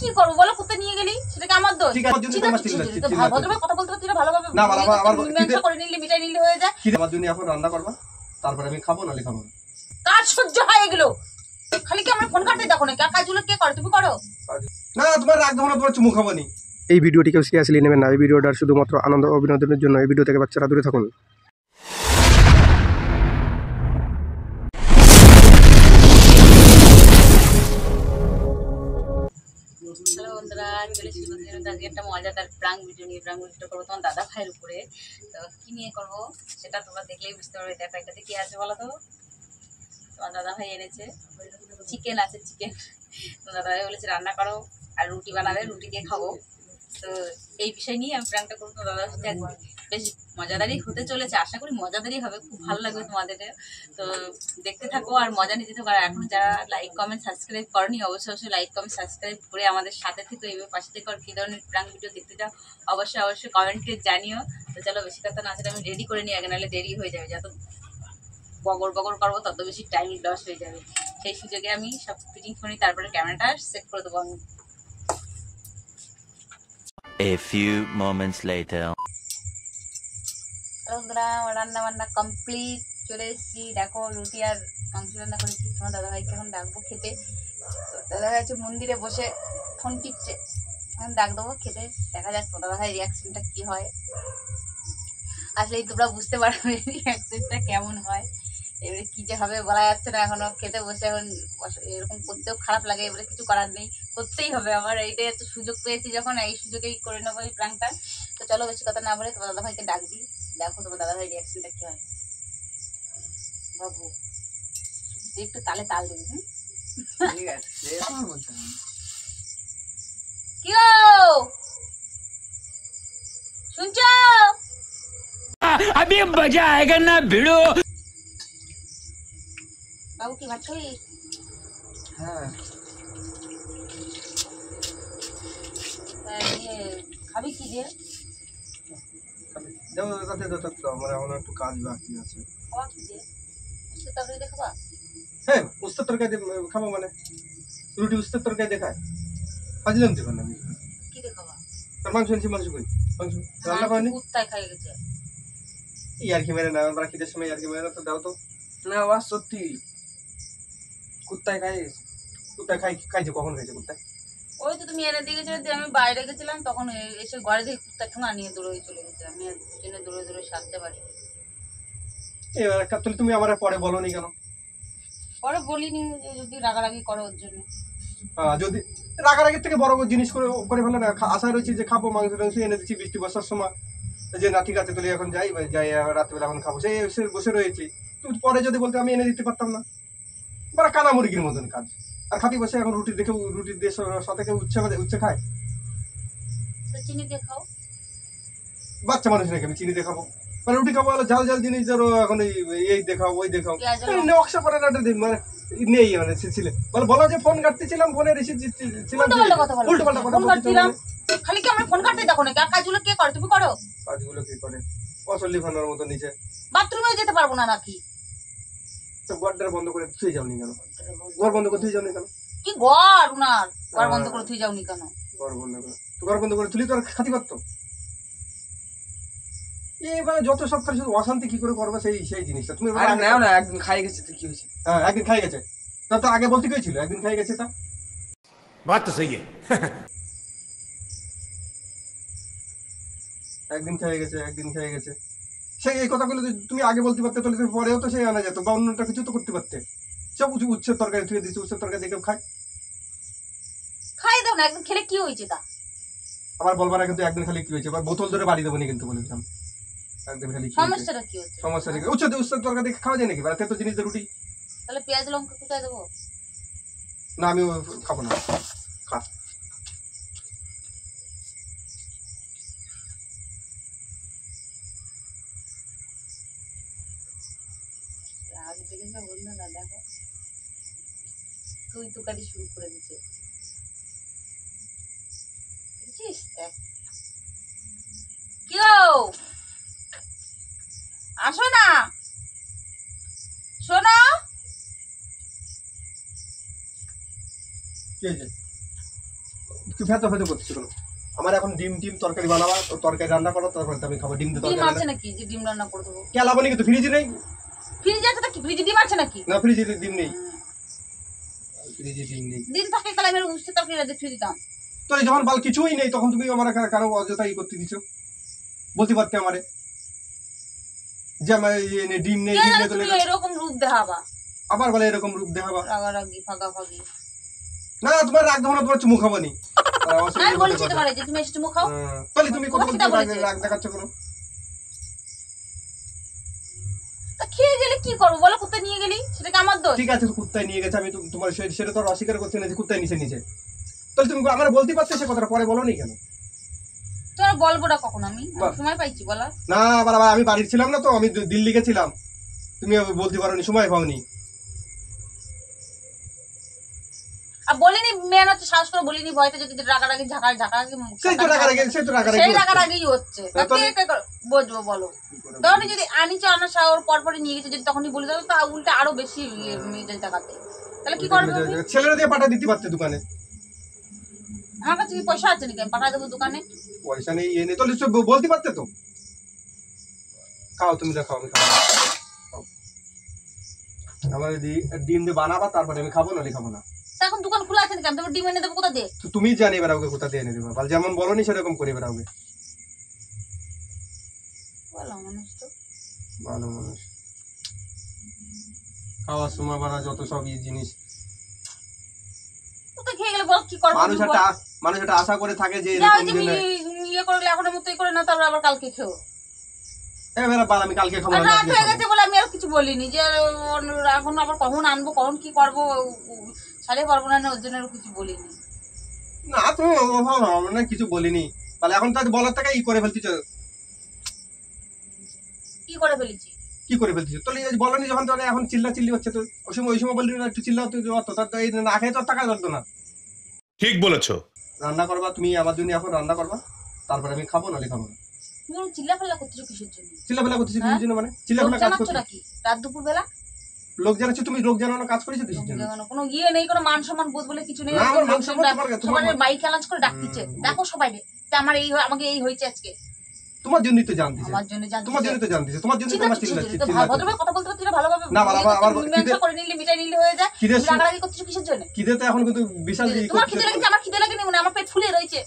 কি করবো বলো? কোথায় নিয়ে গেলি? সেটা কি আমার দোষ? ভদ্রভাবে কথা বলতে পারছি না, ভালোভাবে মীমাংসা করে নিলে মিটাই নিলে হয়ে যায়। আমার জন্য এখন রান্না করবা, তারপরে আমি খাবো নালে খাবো না। কাজ সহ্য হয় এগুলো? খালি কি আমরা ফোন কাটতে দেখো না? কাজগুলো কে করে? তুমি করো না? তোমার রাগ দেবো না, তোমার চুমু খাবো নি। এই ভিডিওটি কেউ সিরিয়াসলি নেবেন না। এই ভিডিওটা শুধুমাত্র আনন্দ ও বিনোদনের জন্য। এই ভিডিও থেকে বাচ্চারা দূরে থাকুন। হ্যালো বন্ধুরা, চলে এসেছি প্রতিদিনের আজকে একটা মজাদার প্রাঙ্ক ভিডিও নিয়ে। প্রাঙ্ক ভিডিওটা করবো তোমার দাদা ভাইয়ের উপরে। তো কি নিয়ে করবো সেটা তোমরা দেখলেই বুঝতে পারবে। দেখো এটাতে কি আছে বলো তো? তোমার দাদা ভাই এনেছে চিকেন, আছে চিকেন। তোমার দাদা ভাই বলেছে রান্না করো আর রুটি বানাবে, রুটি দিয়ে খাবো। তো এই বিষয় নিয়ে আমি প্রাঙ্কটা করবো তোমার দাদার সাথে। বেশ মজাদারই হতে চলেছে, আশা করি মজাদারই হবে, খুব ভালো লাগবে তোমাদের। তো দেখতে থাকো আর মজা নিতে থাকো। আর এখন যারা লাইক কমেন্ট সাবস্ক্রাইব করনি, অবশ্যই লাইক কমেন্ট সাবস্ক্রাইব করে আমাদের সাথে থেকে এইভাবে পাশে থেকে আর কী ধরনের প্রাঙ্ক ভিডিও দেখতে চাও অবশ্যই কমেন্টে জানিও। তো চলো বেশি কথা না, সেটা আমি রেডি করে নিই আগে, নাহলে দেরি হয়ে যাবে। যত বগর করবো তত বেশি টাইম লস হয়ে যাবে। সেই সুযোগে আমি সব ফিটিং করে তারপরে ক্যামেরাটা সেট করে দেবো আমি। A few moments later. রান্না বান্না কমপ্লিট, চলে এসেছি। দেখো রুটি আর মাংস রান্না করেছি। তোমার দাদাভাইকে এখন ডাকবো খেতে। দাদাভাই আছে মন্দিরে বসে ফোন টিপছে, এখন ডাক দেবো খেতে। দেখা যাক তোমার দাদাভাই রিয়াকশনটা কি হয়। আসলেই তোমরা বুঝতে পারবে রিয়াকশনটা কেমন হয়। এবারে কি যে হবে বলা যাচ্ছে না এখনো। খেতে বসে এখন এরকম করতেও খারাপ লাগে, এবারে কিছু করার নেই, করতেই হবে আমার। এইটাই এত সুযোগ পেয়েছি যখন, এই সুযোগেই করে নেবো এই প্রাঙ্কটা। তো চলো বেশি কথা না বলে তোমার দাদাভাইকে ডাক দিই। দেখো তোমার দাদাভাই রিয়াকশনটা কি হয়। বাবু একটু তালে তাল দিবি। ঠিক আছে, কি গো শুনছো? अभी मजा आएगा ना भिड़ो। বাবু কি ভাত খাবি? হ্যাঁ খাবি কি দিয়ে? আমার এখন একটু কাজ বাকি আছে। খাওয়া কি দিয়ে? উস্তের তরকারি দিয়ে খাবা? হ্যাঁ উস্তের তরকারি খাবো মানে রুটি উস্তের তরকারি দেখায় ফাজলাম দেবেন না। কি দিয়ে খাবা? মাংস এনেছি, মাংস কই? মাংস রান্না করেনি? কুত্তায় খাই গেছে। ইয়ার কি মেরে না, আমরা খিদের সময় ইয়ার কি মেরে না, তো দাও তো। না বাস সত্যি কুত্তায় কুত্তায় খাইছে। কখন খাইছে কুত্তায়? ওই তো তুমি এনে দিয়ে গেছিলে, আমি বাইরে গেছিলাম, তখন এসে ঘরে থেকে কুত্তা ঠোঙা নিয়ে দৌড়ে চলে গেছে। আমি দুজনে দৌড়ে সারতে পারি। এবার তাহলে তুমি আমার পরে বলোনি কেন? পরে বলিনি, যদি রাগারাগি করো ওর জন্য। যদি রাগারাগির থেকে বড় জিনিস করে ফেলে না। আশা রয়েছে যে খাবো, মাংস টাংস এনে দিচ্ছি বৃষ্টি বর্ষার সময়, যে না ঠিক আছে তুই এখন যাই রাত্রেবেলা এখন খাবো, সেই বসে রয়েছি। তুমি পরে যদি বলতে আমি এনে দিতে পারতাম না। বড় কানা মুরগির মতন কাজ। আর খাতি বসে এখন রুটি দিয়ে সাথে কেউ উচ্ছে খায়? চিনি দিয়ে খাও। বাচ্চা মানুষ নাকি আমি চিনি দেখাবো? মানে রুটি খাবো ঝাল জিনিস, ধরো এখন এই দেখাও ওই দেখাও, নকশা করে মানে নেই মানে ছিলে বলো যে ফোন কাটতেছিলাম, ফোনে রিসিভ ছিলাম, উল্টো পাল্টা কথা বলছিলাম। খালি কি আমরা ফোন কাটতে দেখো না? কাজগুলো কে করে? তুমি করো। কাজগুলো কি করে? অসল্লি খানার মতো নিচে বাথরুমেও যেতে পারবো না নাকি? তো ঘরটা বন্ধ করে থুয়ে যাওনি কেন? ঘর বন্ধ করে থুয়ে যাওনি কেন? কি ঘর উনার? ঘর বন্ধ করে থুয়ে যাওনি কেন? ঘর বন্ধ করে তো ঘর বন্ধ করে তুলি তো আর খাতি করতো। এইভাবে যত সব খালি শুধু অশান্তি কি করে করবে সেই জিনিসটা। তুমি নাও না, একদিন খাই গেছে তো কি হয়েছে? হ্যাঁ একদিন খাই গেছে, তা তো আগে বলতে গিয়েছিল একদিন খাই গেছে। তা बात तो सही है। একদিন খেয়ে গেছে সেই এই কথাগুলো তুমি আগে বলতে পারতে, তাহলে তুমি পরেও তো সেই আনা যেত, বা অন্যটা কিছু তো করতে পারতে। সব উচ্ছের তরকারি তুই দিচ্ছি, উচ্ছের তরকারি দেখে খাই দাও না, একদিন খেলে কি হয়েছে তা? আবার বলবা না কিন্তু একদিন খালি কি হয়েছে, বোতল ধরে বাড়ি দেবো না কিন্তু বলেছিলাম। একদিন খালি সমস্যাটা কি হচ্ছে? সমস্যা দেখে উচ্ছের তরকারি দেখে খাওয়া যায় নাকি? তো জিনিস রুটি। তাহলে পেঁয়াজ লঙ্কা কোথায় দেবো? না আমি খাবো না। খা আগে থেকে বললো না, দেখো তুই তুকারি শুরু করে দিচ্ছে। কি আসো না, শোনো। কি হয়েছে? তুই ফেতো ফেতো করছিস কেন? আমার এখন ডিম তরকারি বানাবা, তরকারি রান্না করো, তারপরে আমি খাবো। ডিম দিয়ে ডিম তরকারি আছে নাকি যে ডিম রান্না করে দেবো? কেলা বানি কিন্তু ফ্রিজে নেই। ফ্রিজে আছে নাকি? ফ্রিজে ডিম আছে নাকি? না, ফ্রিজে ডিম নেই, ফ্রিজে ডিম নেই। ডিম থাকে তাহলে আমি বুঝতে তরকারি রাখতে ফ্রিজে দাম। তো যখন বাল কিছুই নেই তখন তুমি আমার কারো অযথা ই করতে দিছো? বলতে পারতে আমারে যে আমার ডিম নেই, ডিম নেই, তুমি এরকম রূপ দেখাবা, আবার বলে এরকম রূপ দেখাবা। রাগারাগি ফাগাফাগি। না, তোমার রাগ দেখানো, তোমার চুমু খাবানি। আমি বলেছি তোমারে যে তুমি এসে চুমু খাও। তাহলে তুমি কত তোমাকে তা বলেছে? রাগ দেখাচ্ছ কেন? তা খেয়ে গেলে কি করবো বলো? কুত্তা নিয়ে গেলি সেটা কি আমার দোষ? ঠিক আছে, কুত্তায় নিয়ে গেছে, আমি তোমার সেটা তো আর অস্বীকার করছি না যে কুত্তায় নিচে নিচে। তাহলে তুমি আমার বলতে পারতে সে কথাটা, পরে বলো নি কেন? তোমার বলবো না কখন, আমি সময় পাইছি বলা। না, আবার আমি বাড়ির ছিলাম না তো, আমি দিল্লি গেছিলাম, তুমি বলতে পারোনি, সময় পাওনি। আর বলিনি মেন হচ্ছে, সাহস করে বলিনি, ভয়তে যদি রাগারাগি ঝাঁকারাগি সেই তো রাগারাগি হচ্ছে। বুঝবো বলো? তখনই যদি আনিছো আনা ওর পরপরই নিয়ে গেছে, যদি তখনই বলি তাহলে তা উল্টা আরো বেশি মেজাজ দেখাতে। তাহলে কি করবে? ছেলেরা দিয়ে পাঠা দিতে পারতে দোকানে। আমার কাছে কি পয়সা আছে নাকি আমি পাঠা দেবো দোকানে? পয়সা নেই, ইয়ে নেই, তাহলে বলতে পারতে তো। খাও, তুমি খাও, আমি খাবো। আমার ডিম দিয়ে বানাবা, তারপরে আমি খাবো, নাহলে খাবো না। এখন দোকান খোলা আছে নাকি? আমি তোমার ডিম এনে দেবো কোথা দিয়ে? তুমি জানি এবার ওকে কোথা দিয়ে এনে দেবো, যেমন বলো নি সেরকম করে এবার ওকে। ভালো মানুষ তো, ভালো মানুষ। খাওয়ার সময় বানা যত সব জিনিস, খেয়ে গেলে বল কি করবো? মানুষ একটা আশা করে থাকে যে ইয়ে করলে এখনের মতোই করে না, তারপর আবার কালকে খেও। আমি কালকে খাবো, রাত হয়ে গেছে বলে আমি আর কিছু বলিনি যে এখন আবার কখন আনবো, কখন কি করবো সারে পারবো না, ওর জন্য কিছু বলিনি। না, তুমি না কিছু বলিনি, তাহলে এখন তো বলার থেকে ই করে ফেলতেছ। কি করে ফেলেছি? কি করে ফেলতেছ? তাহলে বলনি যখন, তাহলে এখন চিল্লি হচ্ছে। তো ওই সময় বললি না একটু চিল্লা হতে, এই না খেয়ে তো টাকা ধরতো না। ঠিক বলেছো। রান্না করবা তুমি আমার জন্য, এখন রান্না করবা, তারপরে আমি খাবো, নাহলে খাবো না। তুমি চিল্লাফাল্লা করতেছো কিসের জন্য? চিল্লাফাল্লা করতেছি কিসের জন্য? মানে চিল্লাফাল্লা কাজ করছো নাকি রাত দুপুর বেলা? লোক জানাচ্ছ তুমি, লোক জানানো কাজ করেছো কিসের জন্য? কোনো ইয়ে নেই, কোনো মান সম্মান বোধ বলে কিছু নেই। আমার মান সম্মান সবাই বাইক চালান করে ডাকতিছে, দেখো সবাই আমার এই আমাকে এই হয়েছে আজকে। তোমার জন্যই তো জানতেছে, আমার জন্য জানতেছে, তোমার জন্যই তো জানতেছে, তোমার জন্যই তো আমার চিল্লাচ্ছি। ভদ্রভাবে কথা বলতে পারছিস ভালোভাবে না, আবার মীমাংসা করে নিলে মিটাই নিলে হয়ে যায়। রাগারাগি করতেছো কিসের জন্য? খিদে তো এখন কিন্তু বিশাল। তোমার খিদে লেগেছে, আমার খিদে লাগেনি, মানে আমার পেট ফুলে রয়েছে।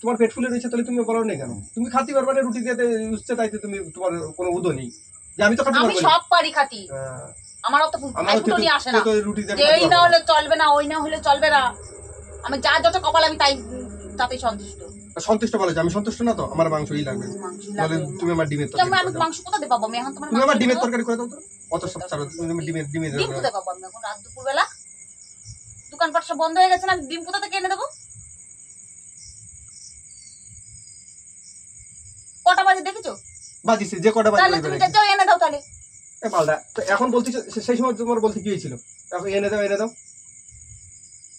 তোমার পেট ফুলে রয়েছে, তাহলে তুমি বলো না কেন? তুমি খাতি পারবে না, রুটি দিয়ে উঠছে, তাইতে তুমি তোমার কোনো উদো নেই যে আমি তো খাতি পারবো। আমি সব পারি খাতি, আমার অত ফুটনি আসে না। এই না হলে চলবে না, ওই না হলে চলবে না। আমি যা যত কপাল আমি তাতেই সন্তুষ্ট। সন্তুষ্ট বলে যে আমি সন্তুষ্ট না, তো আমার মাংসই লাগবে। তাহলে তুমি আমার ডিমের তরকারি, আমি মাংস কোথা দিয়ে পাবো? আমি এখন তুমি আমার ডিমের তরকারি করে দাও তো। অত সব ছাড়ো, তুমি ডিমের ডিম কোথায় পাবো? আমি এখন রাত দুপুর বেলা দোকানপাট সব বন্ধ হয়ে গেছে না, আমি ডিম কোথা থেকে এনে দেবো? কটা বাজে দেখেছো? বাজিছে যে কটা বাজে, তুমি যাও এনে দাও তাহলে। এ পাল্টা তো এখন বলতেছ, সেই সময় তোমার বলতে কি হয়েছিল? এখন এনে দাও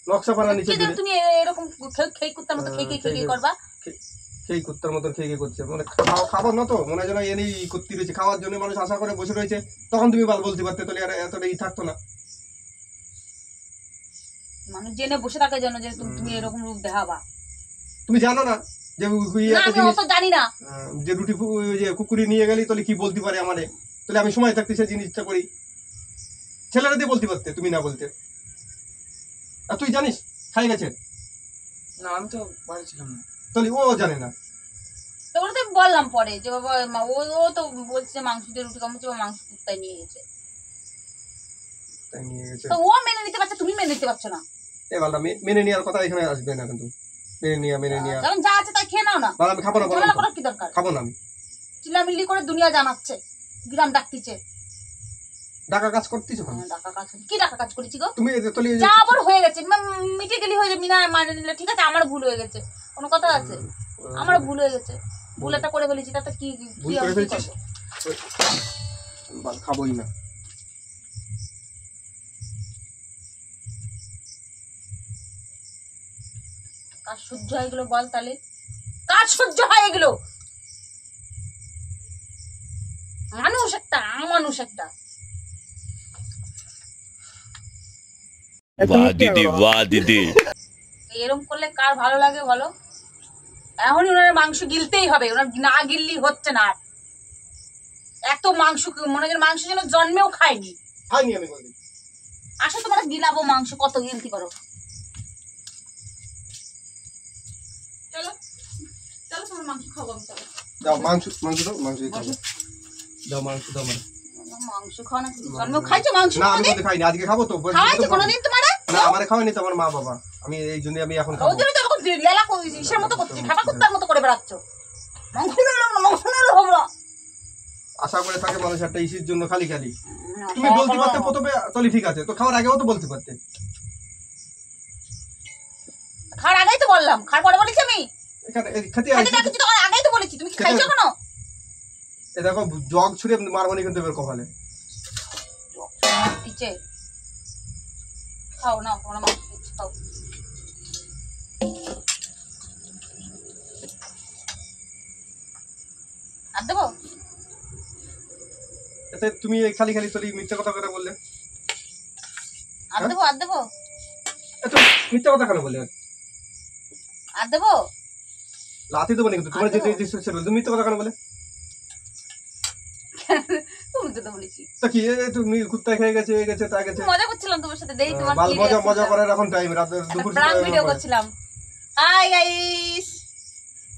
নকশা পাড়া নিচে দিলে। তুমি এরকম খেই কুত্তার মতো খেই করবা। খেই কুত্তার মতো খেয়ে করছে, মানে খাবার না তো মনে হয় যেন এনেই করতে রয়েছে, খাওয়ার জন্য মানুষ আশা করে বসে রয়েছে। তখন তুমি বলতে পারতে, তাহলে আর এতটা ই থাকতো না। মানুষ জেনে বসে থাকে যেন যে তুমি এরকম রূপ দেখাবা। তুমি জানো না যে জানি না যে রুটি যে কুকুরি নিয়ে গেলি, তাহলে কি বলতে পারে আমারে? তাহলে আমি সময় থাকতে সেই জিনিসটা করি। ছেলেরা দিয়ে বলতে পারতে, তুমি না বলতে। আর তুই জানিস খাই গেছে? না, আমি তো বাড়ি ছিলাম না। তাহলে ও জানে না। তো ওটা তো বললাম পরে যে বাবা ও তো বলছে মাংস দিয়ে রুটি কামড়ছে বা মাংস কুত্তায় নিয়ে গেছে। তাই নিয়ে গেছে তো ও মেনে নিতে পারছে, তুমি মেনে নিতে পারছো না। এ বালটা মেনে নেওয়ার কথা এখানে আসবে না, কিন্তু মেনে নিয়া কারণ যা আছে তাই খেয়ে নাও না। আমি খাবো না, ঝামেলা করার কি দরকার? খাবো না আমি। চিল্লামিল্লি করে দুনিয়া জানাচ্ছে, গ্রাম ডাকতিছে। ডাকা কাজ করতেছো? ডাকা কাজ কি ডাকা কাজ করেছি গো? তুমি যা আবার হয়ে গেছে, মিটে গেলি হয়ে যাবে, মিনা মানে নিলে ঠিক আছে, আমার ভুল হয়ে গেছে, কোনো কথা আছে? আমার ভুল হয়ে গেছে, ভুল একটা করে ফেলেছি, তাতে কি ভুল করে ফেলেছিস? খাবোই না। কাজ সহ্য হয়ে গেলো বল তাহলে? কাজ সহ্য হয়ে গেলো? মানুষ একটা মানুষ একটা। वाह दीदी वाह दीदी। এরকম করলে কার ভালো লাগে বলো? এখনই ওনার মাংস গিলতেই হবে, ওনার না গিললি হচ্ছে না। আর এত মাংস মনে হয় মাংস যেন জন্মেও খায়নি। খাইনি আমি কোনদিন। আসো তোমরা গিলাবো মাংস, কত গিলতি করো। চলো চলো তোমার মাংস খাবো আমি, চলো। দাও মাংস দাও, মাংসই খাবো। দাও মাংস দাও মানে। মাংস খাও না, জন্মেও খাইছো মাংস? না আমি কোনদিন খাইনি, আজকে খাবো তো। খাওয়াইছো কোনোদিন তোমার? না আমারে খাওয়াইনি তো আমার মা বাবা, আমি এই জন্য আমি এখন খাবো। ওদের তো এরকম লেলা ইসের মতো করছি, খাবার কুত্তার মতো করে বেড়াচ্ছ। মাংস হবো না। আশা করে থাকে মানুষ একটা ইসির জন্য খালি খালি। তুমি বলতে পারতে প্রথমে, তাহলে ঠিক আছে, তো খাওয়ার আগেও তো বলতে পারতে। খাওয়ার আগেই তো বললাম, খাওয়ার পরে বলেছি আমি? এখানে খেতে খাইতে আসছি, ডাকছি তো আগেই তো বলেছি, তুমি কি খাইছো কেন? এ দেখো জগ ছুঁড়ে মারবানি কিন্তু এবার কপালে। দিচ্ছে খাও না, কোনো মাংস দিচ্ছি, খাও। আর দেবো? এতে তুমি এই খালি খালি তোর মিথ্যা কথা করে বললে। আর দেবো? আর দেবো? এত মিথ্যা কথা কেন বললে? আর দেবো? লাথি দেবো না কিন্তু তোমার যে তুমি মিথ্যা কথা কেন বলে? তুমি তো বলেছি। তা কি তুমি কুত্তা খেয়ে গেছে, এ গেছে তা গেছে। মজা করছিলাম তোমার সাথে, দেই তোমার বাল মজা মজা করার এখন টাইম, রাত দুপুর প্রাঙ্ক ভিডিও করছিলাম। হাই গাইস,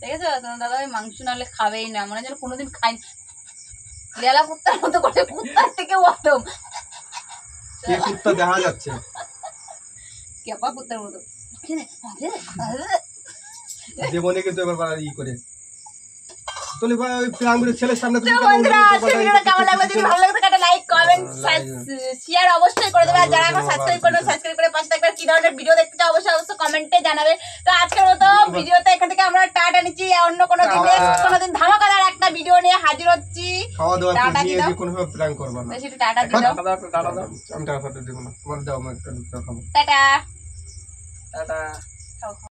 দেখেছো তোমার দাদা ভাই মাংস নাহলে খাবেই না, মনে যেন কোনোদিন খাইনি। লেলা কুত্তার মতো করে, কুত্তার থেকে ওয়াদম কে কুত্তা দেখা যাচ্ছে, কেপা কুত্তার মতো। যে মনে কিন্তু এবার ই করে তোলে ভাই ওই প্রাঙ্গুরের ছেলের সামনে তুমি তো বন্ধুরা আজকে ভিডিওটা কেমন লাগলো, যদি ভালো লাগে তো একটা লাইক কমেন্ট শেয়ার অবশ্যই করে দেবে। আর যারা এখন সাবস্ক্রাইব করবে সাবস্ক্রাইব করে পাশে থাকবে। কি ধরনের ভিডিও দেখতে চাও অবশ্যই অবশ্যই কমেন্টে জানাবে। তো আজকের মতো ভিডিওতে এখান থেকে আমরা টাটা নিচ্ছি, অন্য কোনো দিন কোনোদিন ধামাকাদার একটা ভিডিও নিয়ে হাজির হচ্ছি। খাওয়া দাওয়া টাটা নিয়ে দিও, যে কোনো ভাবে প্র্যাঙ্ক করবা না। বেশি টাটা দিও, আমি টাকা দেবো না, তোমার দাও, আমার একটা খাবো। টাটা। টাটা। খাও, খাও।